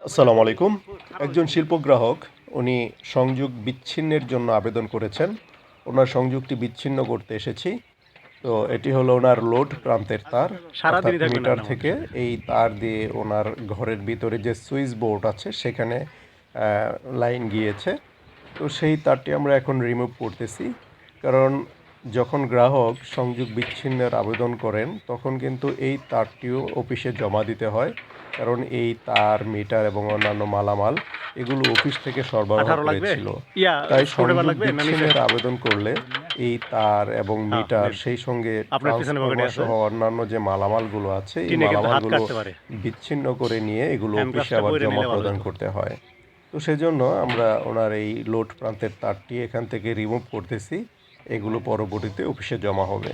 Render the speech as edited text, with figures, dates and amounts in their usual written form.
আসসালামু আলাইকুম। একজন শিল্প গ্রাহক উনি সংযোগ বিচ্ছিন্নের জন্য আবেদন করেছেন। ওনার সংযোগটি বিচ্ছিন্ন করতে এসেছি। তো এটি হলো ওনার লোড প্রান্তের তার। অর্থাৎ সারাদিনই থাকবেন মিটার আপনি আমাদের থেকে সাথে। এই তার দিয়ে ওনার ঘরের ভিতরে যে সুইচ বোর্ড আছে সেখানে আ লাইন গিয়েছে। তো সেই তারটি আমরা এখন রিমুভ করতেছি। কারণ যখন গ্রাহক সংযোগ বিচ্ছিন্নের আবেদন করেন, তখন কিন্তু এই তারটিও অফিসে জমা দিতে হয়। কারণ এই তার, মিটার এবং অন্যান্য মালামাল এগুলো অফিস থেকে সরবরাহ 18 লাগবে? করেছিল। তাই স্ক্রুড্রাইভার সংযোগ লাগবে না নিচে? বিচ্ছিন্নের আবেদন করলে এই তার এবং হ্যাঁ, মিটার নিন। সেই সঙ্গে আপনার পিছনের পকেটে ট্রান্সফরমার আছে। সহ অন্যান্য যে মালামালগুলো আছে, এই টিনে কিন্তু হাত মালামালগুলো কাটতে পারে। বিচ্ছিন্ন করে নিয়ে এগুলো হ্যান্ড অফিসে গ্লাভসটা আবার পইরে জমা নিলে ভালো প্রদান হইতো। করতে হয়। তো সেজন্য আমরা ওনার এই লোড প্রান্তের তারটি এখান থেকে রিমুভ করতেছি। এগুলো পরবর্তীতে অফিসে জমা হবে।